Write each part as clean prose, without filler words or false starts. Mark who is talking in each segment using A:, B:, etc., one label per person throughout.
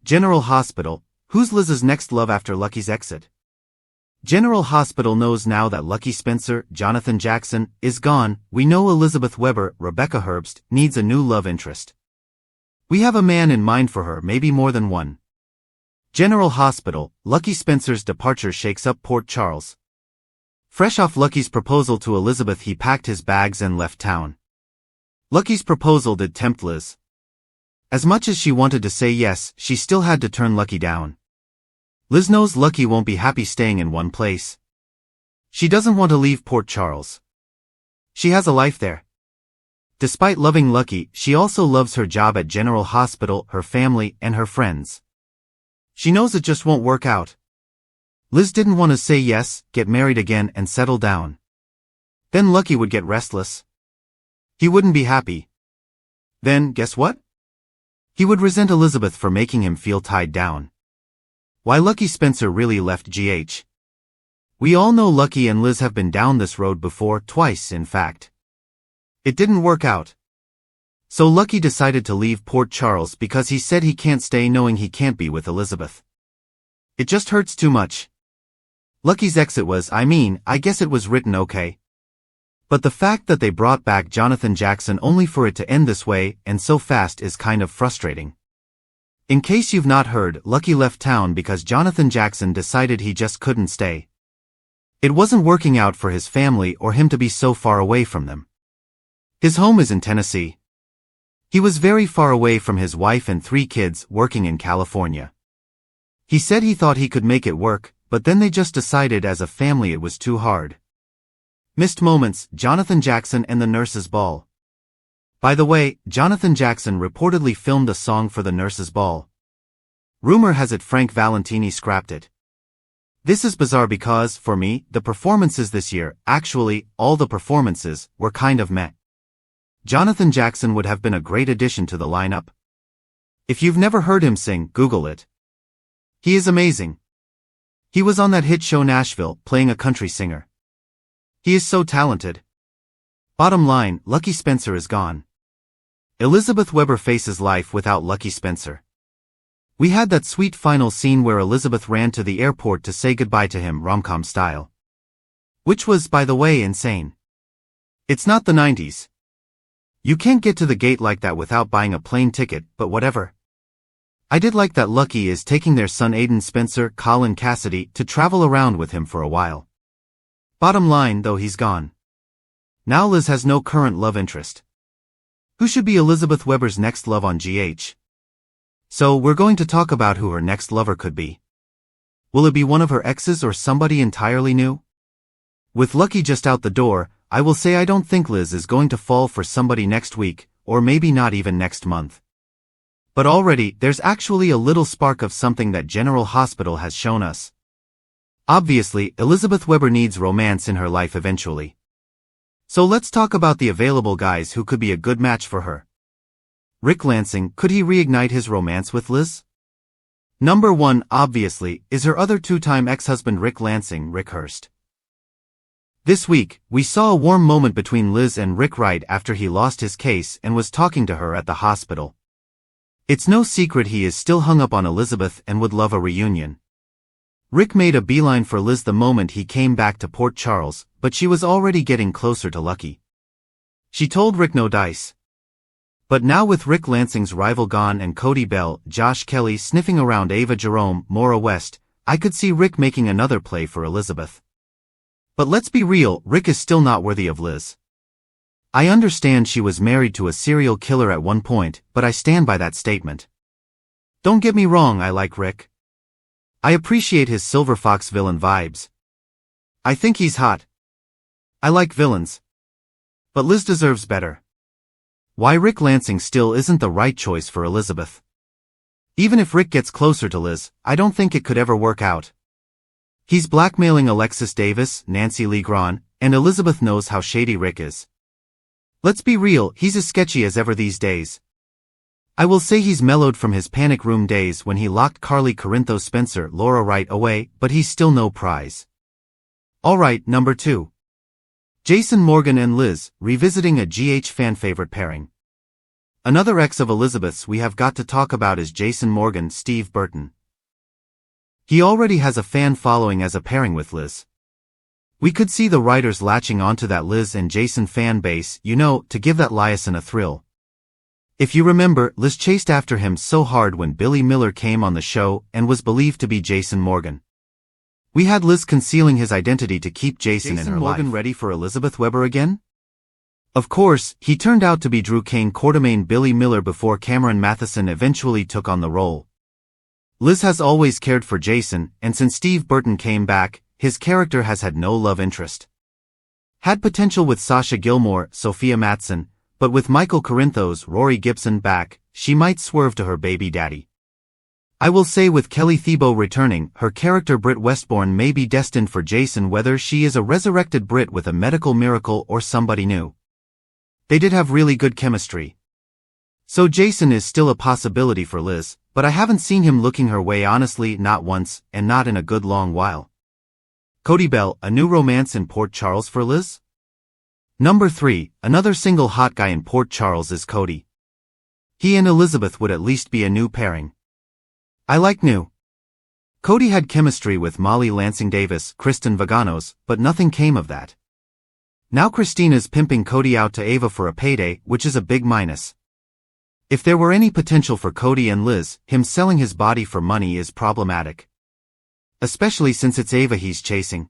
A: General Hospital, who's Liz's next love after Lucky's exit? General Hospital knows now that Lucky Spencer, Jonathan Jackson, is gone. We know Elizabeth Weber, Rebecca Herbst, needs a new love interest. We have a man in mind for her, maybe more than one. General Hospital, Lucky Spencer's departure shakes up Port Charles. Fresh off Lucky's proposal to Elizabeth, he packed his bags and left town. Lucky's proposal did tempt Liz. As much as she wanted to say yes, she still had to turn Lucky down. Liz knows Lucky won't be happy staying in one place. She doesn't want to leave Port Charles. She has a life there. Despite loving Lucky, she also loves her job at General Hospital, her family, and her friends. She knows it just won't work out. Liz didn't want to say yes, get married again, and settle down. Then Lucky would get restless. He wouldn't be happy. Then, guess what? He would resent Elizabeth for making him feel tied down. Why Lucky Spencer really left GH. We all know Lucky and Liz have been down this road before, twice in fact. It didn't work out. So Lucky decided to leave Port Charles because he said he can't stay knowing he can't be with Elizabeth. It just hurts too much. Lucky's exit was, I guess it was written okay. But the fact that they brought back Jonathan Jackson only for it to end this way, and so fast, is kind of frustrating. In case you've not heard, Lucky left town because Jonathan Jackson decided he just couldn't stay. It wasn't working out for his family or him to be so far away from them. His home is in Tennessee. He was very far away from his wife and 3 kids, working in California. He said he thought he could make it work, but then they just decided as a family it was too hard. Missed moments, Jonathan Jackson and the Nurses' Ball. By the way, Jonathan Jackson reportedly filmed a song for the Nurses' Ball. Rumor has it Frank Valentini scrapped it. This is bizarre because, for me, the performances this year, actually, all the performances, were kind of meh. Jonathan Jackson would have been a great addition to the lineup. If you've never heard him sing, Google it. He is amazing. He was on that hit show Nashville, playing a country singer. He is so talented. Bottom line, Lucky Spencer is gone. Elizabeth Weber faces life without Lucky Spencer. We had that sweet final scene where Elizabeth ran to the airport to say goodbye to him, rom-com style. Which was, by the way, insane. It's not the 90s. You can't get to the gate like that without buying a plane ticket, but whatever. I did like that Lucky is taking their son Aiden Spencer, Colin Cassidy, to travel around with him for a while. Bottom line, though, he's gone. Now Liz has no current love interest. Who should be Elizabeth Weber's next love on GH? So we're going to talk about who her next lover could be. Will it be one of her exes or somebody entirely new? With Lucky just out the door, I will say I don't think Liz is going to fall for somebody next week, or maybe not even next month. But already, there's actually a little spark of something that General Hospital has shown us. Obviously, Elizabeth Weber needs romance in her life eventually. So let's talk about the available guys who could be a good match for her. Rick Lansing, could he reignite his romance with Liz? Number 1, obviously, is her other 2-time ex-husband Rick Lansing, Rick Hurst. This week, we saw a warm moment between Liz and Rick right after he lost his case and was talking to her at the hospital. It's no secret he is still hung up on Elizabeth and would love a reunion. Rick made a beeline for Liz the moment he came back to Port Charles, but she was already getting closer to Lucky. She told Rick no dice. But now with Rick Lansing's rival gone and Cody Bell, Josh Kelly sniffing around Ava Jerome, Maura West, I could see Rick making another play for Elizabeth. But let's be real, Rick is still not worthy of Liz. I understand she was married to a serial killer at one point, but I stand by that statement. Don't get me wrong, I like Rick. I appreciate his Silver Fox villain vibes. I think he's hot. I like villains. But Liz deserves better. Why Rick Lansing still isn't the right choice for Elizabeth. Even if Rick gets closer to Liz, I don't think it could ever work out. He's blackmailing Alexis Davis, Nancy Lee Grahn, and Elizabeth knows how shady Rick is. Let's be real, he's as sketchy as ever these days. I will say he's mellowed from his panic room days when he locked Carly Corinthos Spencer, Laura Wright away, but he's still no prize. Alright, number 2. Jason Morgan and Liz, revisiting a GH fan favorite pairing. Another ex of Elizabeth's we have got to talk about is Jason Morgan, Steve Burton. He already has a fan following as a pairing with Liz. We could see the writers latching onto that Liz and Jason fan base, to give that liaison a thrill. If you remember, Liz chased after him so hard when Billy Miller came on the show and was believed to be Jason Morgan. We had Liz concealing his identity to keep Jason in her Morgan life. Ready for Elizabeth Weber again? Of course, he turned out to be Drew Kane Quartermain Billy Miller before Cameron Matheson eventually took on the role. Liz has always cared for Jason, and since Steve Burton came back, his character has had no love interest. Had potential with Sasha Gilmore, Sophia Matson, but with Michael Corinthos, Rory Gibson back, she might swerve to her baby daddy. I will say with Kelly Thibault returning, her character Britt Westbourne may be destined for Jason whether she is a resurrected Brit with a medical miracle or somebody new. They did have really good chemistry. So Jason is still a possibility for Liz, but I haven't seen him looking her way honestly, not once, and not in a good long while. Cody Bell, a new romance in Port Charles for Liz? Number 3, another single hot guy in Port Charles is Cody. He and Elizabeth would at least be a new pairing. I like new. Cody had chemistry with Molly Lansing Davis, Kristen Vaganos, but nothing came of that. Now Christina's pimping Cody out to Ava for a payday, which is a big minus. If there were any potential for Cody and Liz, him selling his body for money is problematic. Especially since it's Ava he's chasing.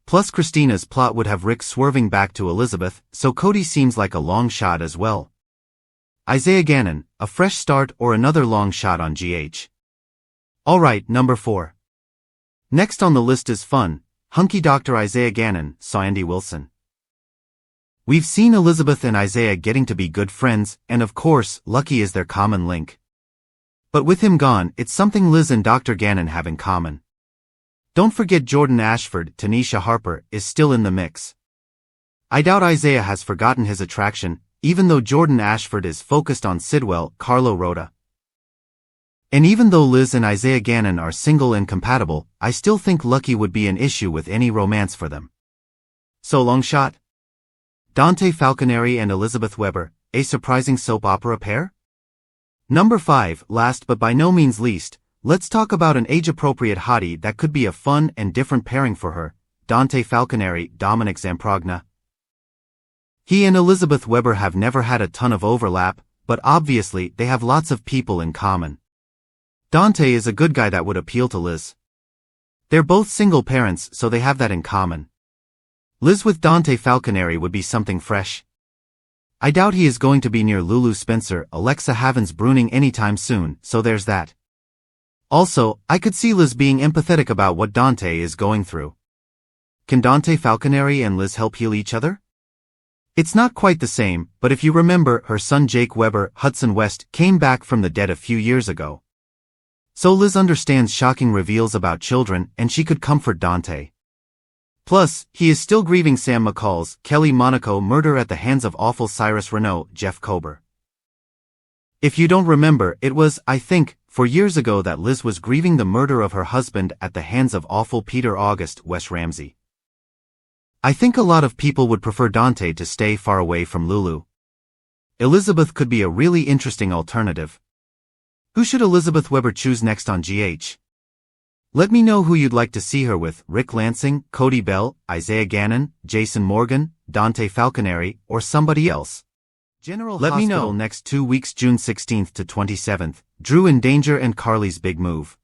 A: Plus Christina's plot would have Rick swerving back to Elizabeth, so Cody seems like a long shot as well. Isaiah Gannon, a fresh start or another long shot on GH. Alright, number 4. Next on the list is fun, hunky Dr. Isaiah Gannon, saw Andy Wilson. We've seen Elizabeth and Isaiah getting to be good friends, and of course, Lucky is their common link. But with him gone, it's something Liz and Dr. Gannon have in common. Don't forget Jordan Ashford, Tanisha Harper, is still in the mix. I doubt Isaiah has forgotten his attraction, even though Jordan Ashford is focused on Sidwell, Carlo Rhoda. And even though Liz and Isaiah Gannon are single and compatible, I still think Lucky would be an issue with any romance for them. So long shot? Dante Falconeri and Elizabeth Weber, a surprising soap opera pair? Number 5, last but by no means least, let's talk about an age-appropriate hottie that could be a fun and different pairing for her, Dante Falconeri, Dominic Zamprogna. He and Elizabeth Weber have never had a ton of overlap, but obviously they have lots of people in common. Dante is a good guy that would appeal to Liz. They're both single parents, so they have that in common. Liz with Dante Falconeri would be something fresh. I doubt he is going to be near Lulu Spencer, Alexa Havens Bruning anytime soon, so there's that. Also, I could see Liz being empathetic about what Dante is going through. Can Dante Falconeri and Liz help heal each other? It's not quite the same, but if you remember, her son Jake Weber, Hudson West, came back from the dead a few years ago. So Liz understands shocking reveals about children, and she could comfort Dante. Plus, he is still grieving Sam McCall's, Kelly Monaco murder at the hands of awful Cyrus Renault, Jeff Kober. If you don't remember, it was, I think, 4 years ago that Liz was grieving the murder of her husband at the hands of awful Peter August, Wes Ramsey. I think a lot of people would prefer Dante to stay far away from Lulu. Elizabeth could be a really interesting alternative. Who should Elizabeth Weber choose next on GH? Let me know who you'd like to see her with, Rick Lansing, Cody Bell, Isaiah Gannon, Jason Morgan, Dante Falconeri, or somebody else. Let me know. Next 2 weeks June 16th to 27th, Drew in Danger and Carly's Big Move.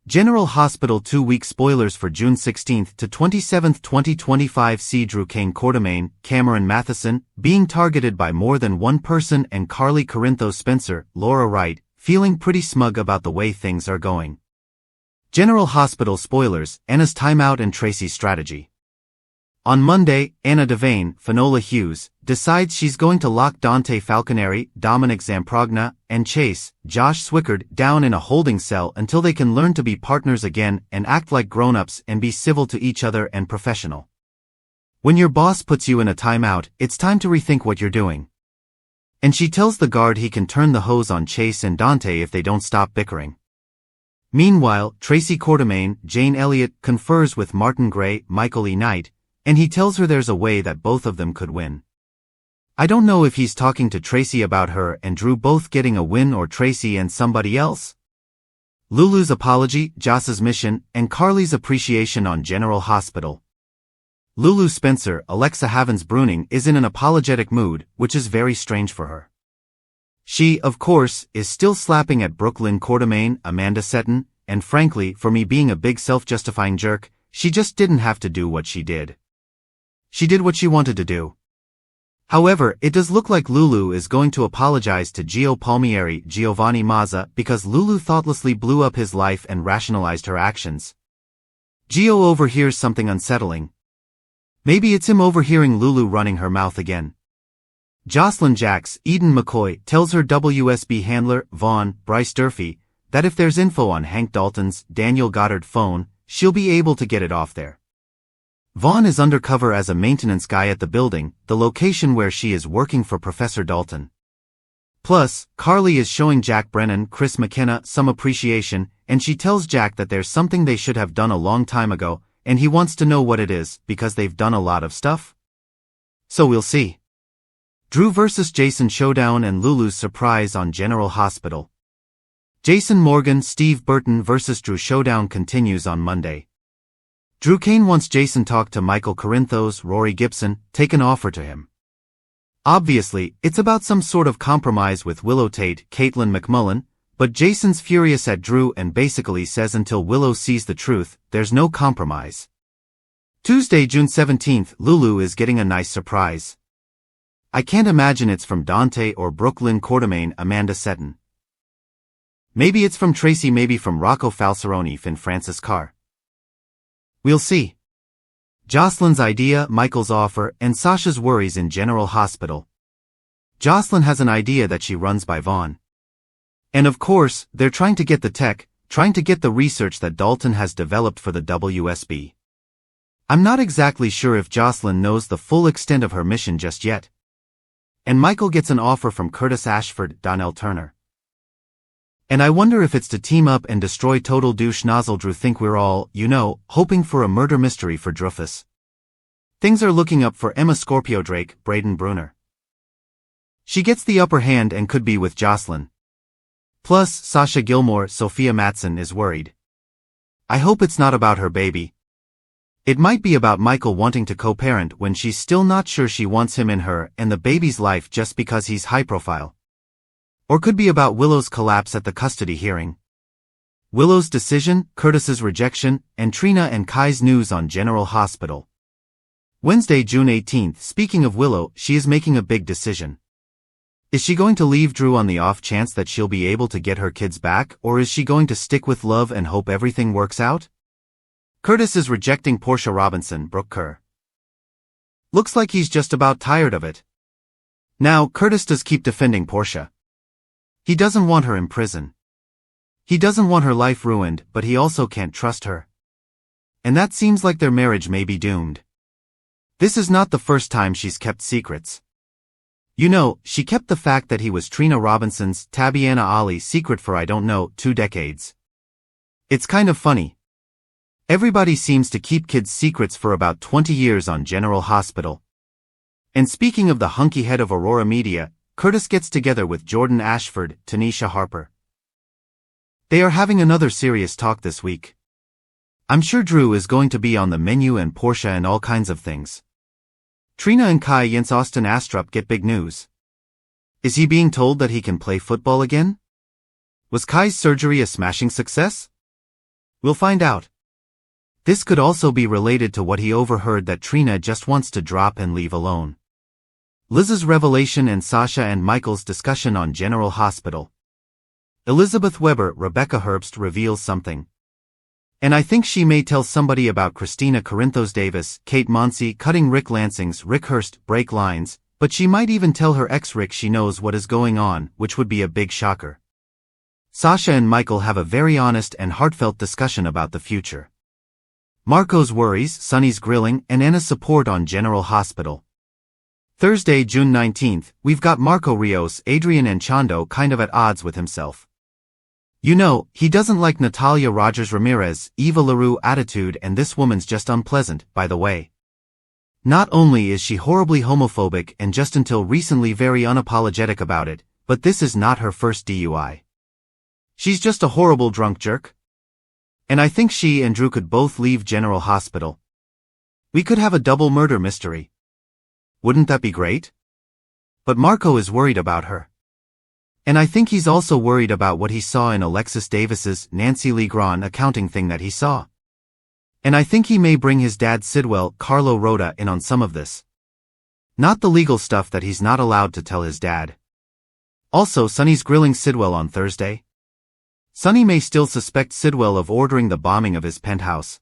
A: General Hospital 2 week spoilers for June 16th to 27th 2025 see Drew Kane Quartermain, Cameron Matheson, being targeted by more than one person and Carly Corinthos Spencer, Laura Wright, feeling pretty smug about the way things are going. General Hospital spoilers, Anna's timeout and Tracy's strategy. On Monday, Anna Devane, Finola Hughes, decides she's going to lock Dante Falconeri, Dominic Zamprogna, and Chase, Josh Swickard, down in a holding cell until they can learn to be partners again and act like grown-ups and be civil to each other and professional. When your boss puts you in a timeout, it's time to rethink what you're doing. And she tells the guard he can turn the hose on Chase and Dante if they don't stop bickering. Meanwhile, Tracy Quartermain, Jane Elliott, confers with Martin Gray, Michael E. Knight, and he tells her there's a way that both of them could win. I don't know if he's talking to Tracy about her and Drew both getting a win or Tracy and somebody else. Lulu's apology, Joss's mission, and Carly's appreciation on General Hospital. Lulu Spencer, Alexa Havens Bruning, is in an apologetic mood, which is very strange for her. She, of course, is still slapping at Brooklyn Quartermaine, Amanda Seton, and frankly, for me being a big self-justifying jerk, she just didn't have to do what she did. She did what she wanted to do. However, it does look like Lulu is going to apologize to Gio Palmieri, Giovanni Mazza, because Lulu thoughtlessly blew up his life and rationalized her actions. Gio overhears something unsettling. Maybe it's him overhearing Lulu running her mouth again. Jocelyn Jacks, Eden McCoy, tells her WSB handler, Vaughn, Bryce Durfee, that if there's info on Hank Dalton's Daniel Goddard phone, she'll be able to get it off there. Vaughn is undercover as a maintenance guy at the building, the location where she is working for Professor Dalton. Plus, Carly is showing Jack Brennan, Chris McKenna, some appreciation, and she tells Jack that there's something they should have done a long time ago, and he wants to know what it is, because they've done a lot of stuff. So we'll see. Drew vs. Jason showdown and Lulu's surprise on General Hospital. Jason Morgan, Steve Burton vs. Drew showdown continues on Monday. Drew Kane wants Jason talk to Michael Corinthos, Rory Gibson, take an offer to him. Obviously, it's about some sort of compromise with Willow Tate, Caitlin McMullen, but Jason's furious at Drew and basically says until Willow sees the truth, there's no compromise. Tuesday, June 17th, Lulu is getting a nice surprise. I can't imagine it's from Dante or Brooklyn Quartermaine, Amanda Seton. Maybe it's from Tracy, maybe from Rocco Falceroni, Finn Francis Carr. We'll see. Jocelyn's idea, Michael's offer, and Sasha's worries in General Hospital. Jocelyn has an idea that she runs by Vaughn. And of course, they're trying to get the tech, trying to get the research that Dalton has developed for the WSB. I'm not exactly sure if Jocelyn knows the full extent of her mission just yet. And Michael gets an offer from Curtis Ashford, Donnell Turner. And I wonder if it's to team up and destroy Total Douche Nozzle Drew. Think we're all, hoping for a murder mystery for Drufus. Things are looking up for Emma Scorpio Drake, Braden Bruner. She gets the upper hand and could be with Jocelyn. Plus, Sasha Gilmore, Sophia Matson is worried. I hope it's not about her baby. It might be about Michael wanting to co-parent when she's still not sure she wants him in her and the baby's life just because he's high profile. Or could be about Willow's collapse at the custody hearing. Willow's decision, Curtis's rejection, and Trina and Kai's news on General Hospital. Wednesday, June 18th, speaking of Willow, she is making a big decision. Is she going to leave Drew on the off chance that she'll be able to get her kids back, or is she going to stick with love and hope everything works out? Curtis is rejecting Portia Robinson, Brooke Kerr. Looks like he's just about tired of it. Now, Curtis does keep defending Portia. He doesn't want her in prison. He doesn't want her life ruined, but he also can't trust her. And that seems like their marriage may be doomed. This is not the first time she's kept secrets. She kept the fact that he was Trina Robinson's Tabiana Ali secret for 2 decades. It's kind of funny. Everybody seems to keep kids' secrets for about 20 years on General Hospital. And speaking of the hunky head of Aurora Media, Curtis gets together with Jordan Ashford, Tanisha Harper. They are having another serious talk this week. I'm sure Drew is going to be on the menu and Portia and all kinds of things. Trina and Kai Jens Austin Astrup get big news. Is he being told that he can play football again? Was Kai's surgery a smashing success? We'll find out. This could also be related to what he overheard that Trina just wants to drop and leave alone. Liz's revelation and Sasha and Michael's discussion on General Hospital. Elizabeth Weber, Rebecca Herbst reveals something. And I think she may tell somebody about Christina Corinthos Davis, Kate Monsey cutting Rick Lansing's Rick Hurst break lines, but she might even tell her ex Rick she knows what is going on, which would be a big shocker. Sasha and Michael have a very honest and heartfelt discussion about the future. Marco's worries, Sonny's grilling, and Anna's support on General Hospital. Thursday, June 19th, we've got Marco Rios, Adrian and Chando kind of at odds with himself. He doesn't like Natalia Rogers Ramirez, Eva LaRue attitude, and this woman's just unpleasant, by the way. Not only is she horribly homophobic and just until recently very unapologetic about it, but this is not her first DUI. She's just a horrible drunk jerk. And I think she and Drew could both leave General Hospital. We could have a double murder mystery. Wouldn't that be great? But Marco is worried about her. And I think he's also worried about what he saw in Alexis Davis's Nancy Lee Grahn accounting thing that he saw. And I think he may bring his dad Sidwell, Carlo Rota, in on some of this. Not the legal stuff that he's not allowed to tell his dad. Also, Sonny's grilling Sidwell on Thursday. Sonny may still suspect Sidwell of ordering the bombing of his penthouse.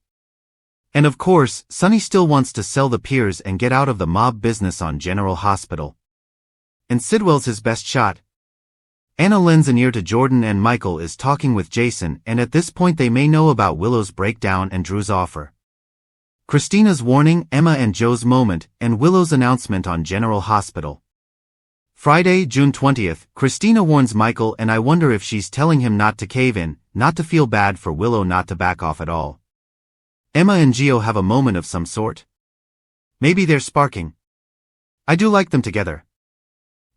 A: And of course, Sonny still wants to sell the piers and get out of the mob business on General Hospital. And Sidwell's his best shot. Anna lends an ear to Jordan and Michael is talking with Jason, and at this point they may know about Willow's breakdown and Drew's offer. Christina's warning, Emma and Joe's moment, and Willow's announcement on General Hospital. Friday, June 20th, Christina warns Michael, and I wonder if she's telling him not to cave in, not to feel bad for Willow not to back off at all. Emma and Gio have a moment of some sort. Maybe they're sparking. I do like them together.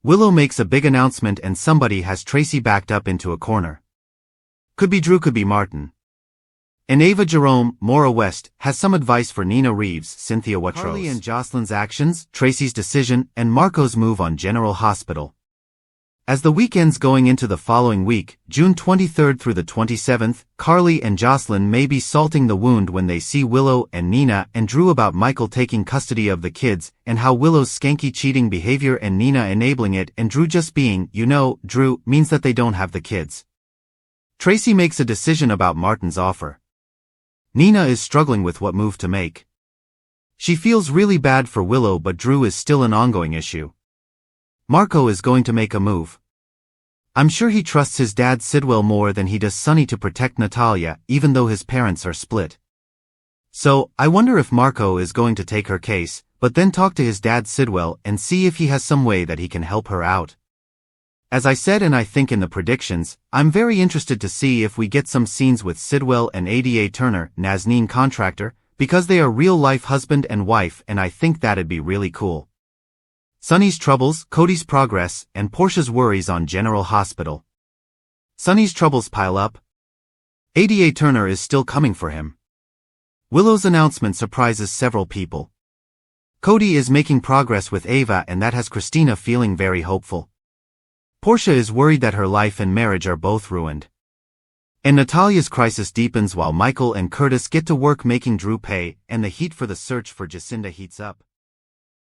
A: Willow makes a big announcement and somebody has Tracy backed up into a corner. Could be Drew, could be Martin. And Ava Jerome, Maura West, has some advice for Nina Reeves, Cynthia Watros. Carly and Jocelyn's actions, Tracy's decision, and Marco's move on General Hospital. As the weekend's going into the following week, June 23rd through the 27th, Carly and Jocelyn may be salting the wound when they see Willow and Nina and Drew about Michael taking custody of the kids, and how Willow's skanky cheating behavior and Nina enabling it and Drew just being, Drew, means that they don't have the kids. Tracy makes a decision about Martin's offer. Nina is struggling with what move to make. She feels really bad for Willow, but Drew is still an ongoing issue. Marco is going to make a move. I'm sure he trusts his dad Sidwell more than he does Sonny to protect Natalia, even though his parents are split. So, I wonder if Marco is going to take her case, but then talk to his dad Sidwell and see if he has some way that he can help her out. As I said, and I think in the predictions, I'm very interested to see if we get some scenes with Sidwell and Ada Turner, Nazneen contractor, because they are real-life husband and wife, and I think that'd be really cool. Sonny's troubles, Cody's progress, and Portia's worries on General Hospital. Sonny's troubles pile up. Ada Turner is still coming for him. Willow's announcement surprises several people. Cody is making progress with Ava, and that has Christina feeling very hopeful. Portia is worried that her life and marriage are both ruined. And Natalia's crisis deepens while Michael and Curtis get to work making Drew pay, and the heat for the search for Jacinda heats up.